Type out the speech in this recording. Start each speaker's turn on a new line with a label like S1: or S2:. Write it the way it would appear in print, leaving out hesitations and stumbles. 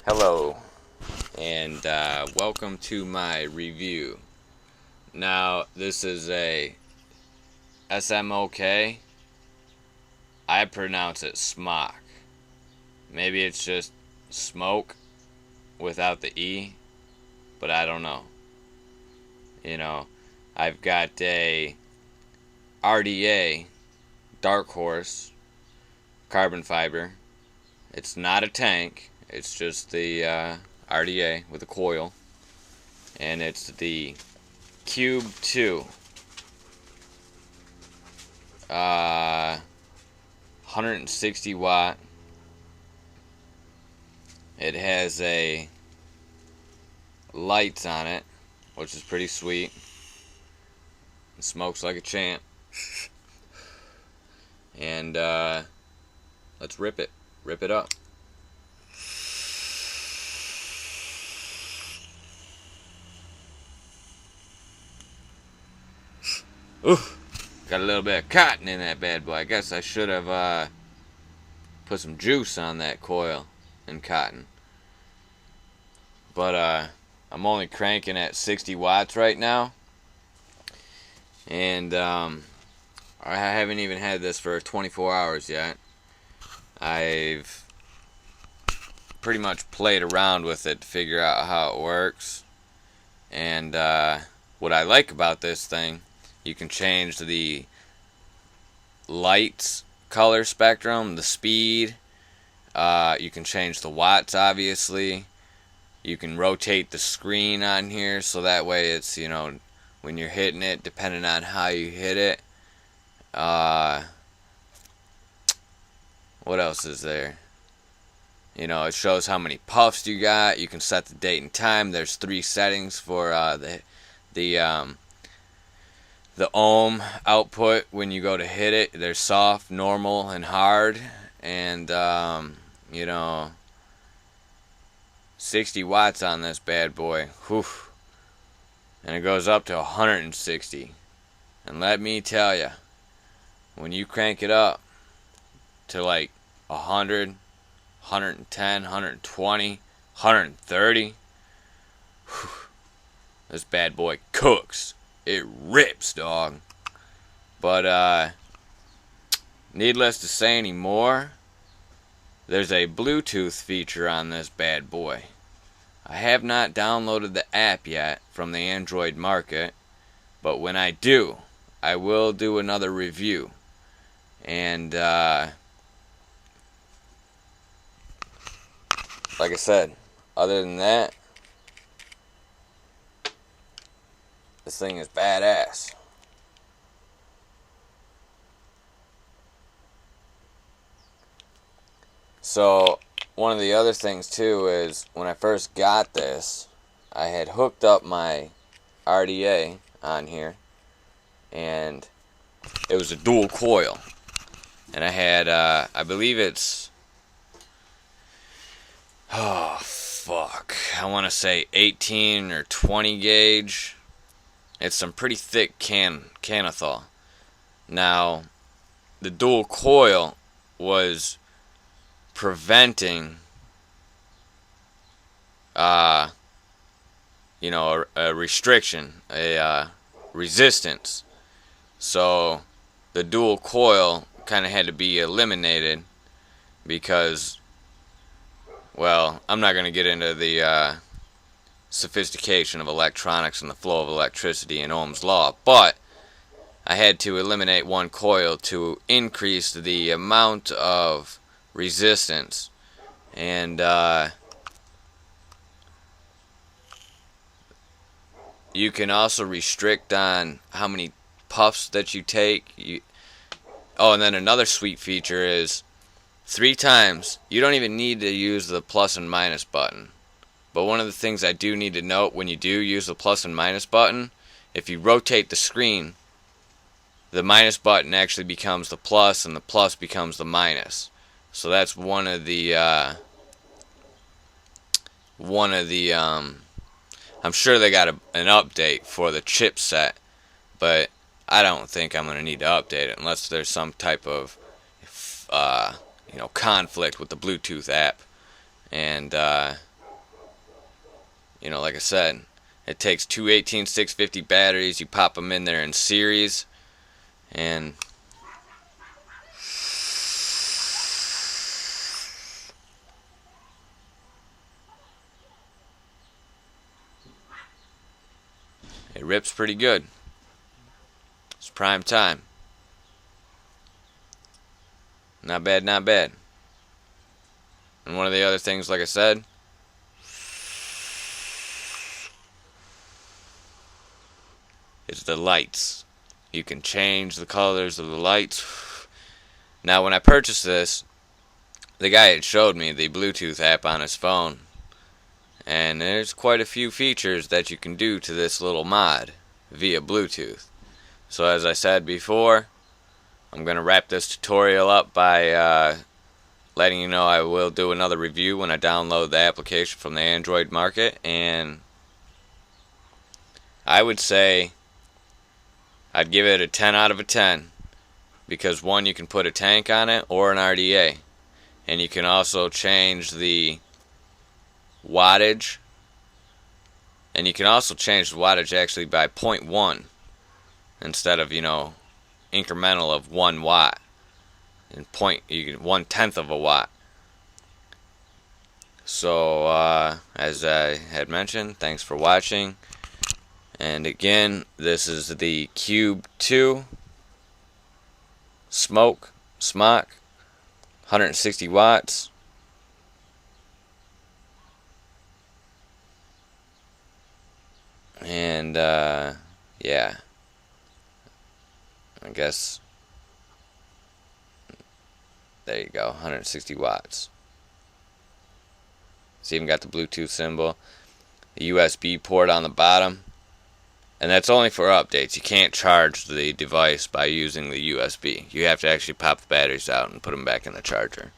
S1: Hello, and welcome to my review. Now, this is a Smok. I pronounce it Smok. Maybe it's just smoke without the E, but I don't know. You know, I've got a RDA Dark Horse carbon fiber. It's not a tank. It's just the RDA with a coil, and it's the Cube 2. 160 watt. It has a lights on it, which is pretty sweet. It smokes like a champ. And let's rip it up. Ooh, got a little bit of cotton in that bad boy. I guess I should have put some juice on that coil and cotton. But I'm only cranking at 60 watts right now. And I haven't even had this for 24 hours yet. I've pretty much played around with it to figure out how it works. And what I like about this thing, you can change the lights color spectrum, the speed. You can change the watts, obviously. You can rotate the screen on here so that way it's, when you're hitting it, depending on how you hit it. What else is there? It shows how many puffs you got. You can set the date and time. There's 3 settings for the ohm output when you go to hit it. There's soft, normal, and hard. And 60 watts on this bad boy. Whew. And it goes up to 160. And let me tell you, when you crank it up to like 100, 110, 120, 130, whew, this bad boy cooks. It rips, dog. But needless to say anymore, there's a Bluetooth feature on this bad boy. I have not downloaded the app yet from the Android market, but when I do, I will do another review. And like I said, other than that, this thing is badass. So, one of the other things too is when I first got this, I had hooked up my RDA on here, and it was a dual coil. And I had, I believe it's, I want to say 18 or 20 gauge. It's some pretty thick canothal. Now, the dual coil was preventing, a restriction, a resistance. So, the dual coil kind of had to be eliminated because, well, I'm not going to get into the sophistication of electronics and the flow of electricity in Ohm's law, but I had to eliminate one coil to increase the amount of resistance. And you can also restrict on how many puffs that you take. And then another sweet feature is 3 times. You don't even need to use the plus and minus button. But one of the things I do need to note when you do use the plus and minus button, if you rotate the screen, the minus button actually becomes the plus and the plus becomes the minus. So that's one of the I'm sure they got an update for the chipset, but I don't think I'm going to need to update it unless there's some type of conflict with the Bluetooth app. And like I said, it takes two 18650 batteries. You pop them in there in series, and it rips pretty good. It's prime time. Not bad, not bad. And one of the other things, like I said, is the lights. You can change the colors of the lights. Now, when I purchased this, the guy had showed me the Bluetooth app on his phone, and there's quite a few features that you can do to this little mod via Bluetooth. So as I said before, I'm going to wrap this tutorial up by letting you know I will do another review when I download the application from the Android market, and I would say I'd give it a 10 out of a 10, because one, you can put a tank on it or an RDA, and you can also change the wattage, and you can also change the wattage actually by 0.1 instead of incremental of 1 watt, and you can 1/10 of a watt. So as I had mentioned, thanks for watching. And again, this is the Cube 2 Smok, 160 watts. And yeah, I guess there you go, 160 watts. It's even got the Bluetooth symbol, the USB port on the bottom. And that's only for updates. You can't charge the device by using the USB. You have to actually pop the batteries out and put them back in the charger.